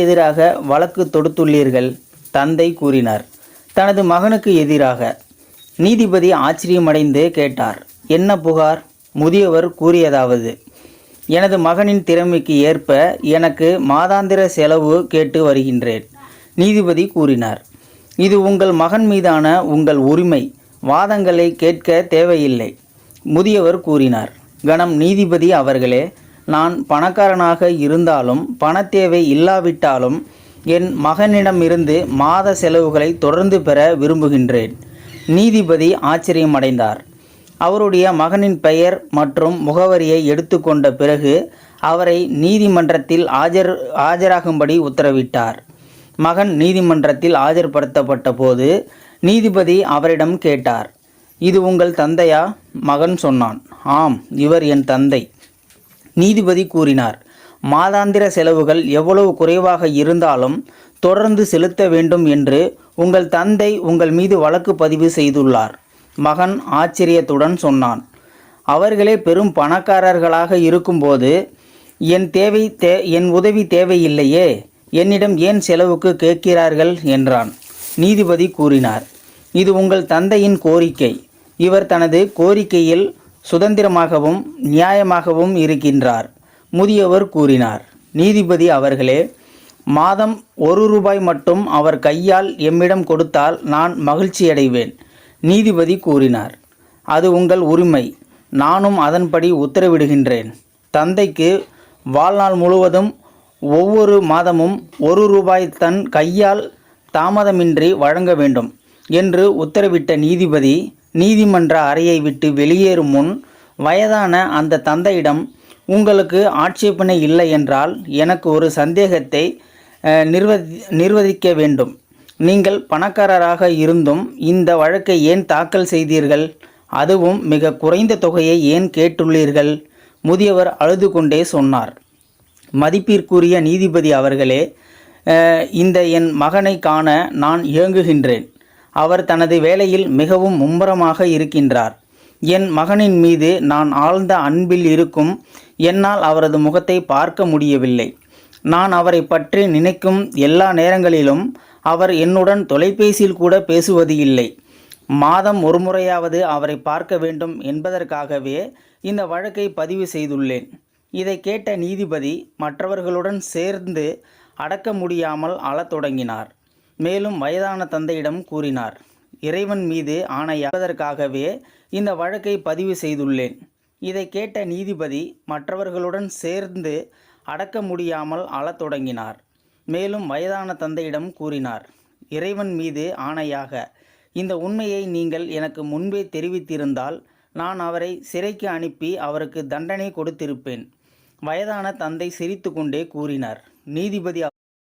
எதிராக வழக்கு தொடுத்துள்ளீர்கள்? தந்தை கூறினார். தனது மகனுக்கு எதிராக. நீதிபதி ஆச்சரியமடைந்து கேட்டார். என்ன புகார்? முதியவர் கூறியதாவது, எனது மகனின் திறமைக்கு ஏற்ப எனக்கு மாதாந்திர செலவு கேட்டு வருகின்றேன். நீதிபதி கூறினார். இது உங்கள் மகன் மீதான உங்கள் உரிமை. வாதங்களை கேட்க தேவையில்லை. முதியவர் கூறினார். கணம் நீதிபதி அவர்களே, நான் பணக்காரனாக இருந்தாலும் பணத்தேவை இல்லாவிட்டாலும் என் மகனிடமிருந்து மாத செலவுகளை தொடர்ந்து பெற விரும்புகின்றேன். நீதிபதி ஆச்சரியமடைந்தார். அவருடைய மகனின் பெயர் மற்றும் முகவரியை எடுத்துக்கொண்ட பிறகு அவரை நீதிமன்றத்தில் ஆஜராகும்படி உத்தரவிட்டார். மகன் நீதிமன்றத்தில் ஆஜர்படுத்தப்பட்ட போது நீதிபதி அவரிடம் கேட்டார், இது உங்கள் தந்தையா? மகன் சொன்னான், ஆம், இவர் என் தந்தை. நீதிபதி கூறினார், மாதாந்திர செலவுகள் எவ்வளவு குறைவாக இருந்தாலும் தொடர்ந்து செலுத்த வேண்டும் என்று உங்கள் தந்தை உங்கள் மீது வழக்கு பதிவு செய்துள்ளார். மகன் ஆச்சரியத்துடன் சொன்னான், அவர்களே பெரும் பணக்காரர்களாக இருக்கும்போது என் உதவி தேவையில்லையே, என்னிடம் ஏன் செலவுக்கு கேட்கிறார்கள் என்றான். நீதிபதி கூறினார், இது உங்கள் தந்தையின் கோரிக்கை. இவர் தனது கோரிக்கையில் சுதந்திரமாகவும் நியாயமாகவும் இருக்கின்றார். முதியவர் கூறினார். நீதிபதி அவர்களே, மாதம் ₹1 மட்டும் அவர் கையால் எம்மிடம் கொடுத்தால் நான் மகிழ்ச்சியடைவேன். நீதிபதி கூறினார். அது உங்கள் உரிமை. நானும் அதன்படி உத்தரவிடுகின்றேன். தந்தைக்கு வாழ்நாள் முழுவதும் ஒவ்வொரு மாதமும் ₹1 தன் கையால் தாமதமின்றி வழங்க வேண்டும் என்று உத்தரவிட்ட நீதிபதி நீதிமன்ற அறையை விட்டு வெளியேறும் முன் வயதான அந்த தந்தையிடம், உங்களுக்கு ஆட்சேபனை இல்லை என்றால் எனக்கு ஒரு சந்தேகத்தை நிர்வகிக்க வேண்டும். நீங்கள் பணக்காரராக இருந்தும் இந்த வழக்கை ஏன் தாக்கல் செய்தீர்கள்? அதுவும் மிக குறைந்த தொகையை ஏன் கேட்டுள்ளீர்கள்? முதியவர் அழுது கொண்டே சொன்னார். மதிப்பிற்குரிய நீதிபதி அவர்களே, இந்த என் மகனை காண நான் ஏங்குகின்றேன். அவர் தனது வேலையில் மிகவும் மும்முரமாக இருக்கின்றார். என் மகனின் மீது நான் ஆழ்ந்த அன்பில் இருக்கும் என்னால் அவரது முகத்தை பார்க்க முடியவில்லை. நான் அவரை பற்றி நினைக்கும் எல்லா நேரங்களிலும் அவர் என்னுடன் தொலைபேசியில் கூட பேசுவது இல்லை. மாதம் ஒரு முறையாவது அவரை பார்க்க வேண்டும் என்பதற்காகவே இந்த வழக்கை பதிவு செய்துள்ளேன். இதை கேட்ட நீதிபதி மற்றவர்களுடன் சேர்ந்து அடக்க முடியாமல் அழத் தொடங்கினார். மேலும் வயதான தந்தையிடம் கூறினார், இறைவன் மீது ஆணையாவதற்காகவே இந்த வழக்கை பதிவு செய்துள்ளேன். இதை கேட்ட நீதிபதி மற்றவர்களுடன் சேர்ந்து அடக்க முடியாமல் அழத் தொடங்கினார். மேலும் வயதான தந்தையிடம் கூறினார், இறைவன் மீது ஆணையாக இந்த உண்மையை நீங்கள் எனக்கு முன்பே தெரிவித்திருந்தால் நான் அவரை சிறைக்கு அனுப்பி அவருக்கு தண்டனை கொடுத்திருப்பேன். வயதான தந்தை சிரித்து கொண்டே கூறினார். நீதிபதி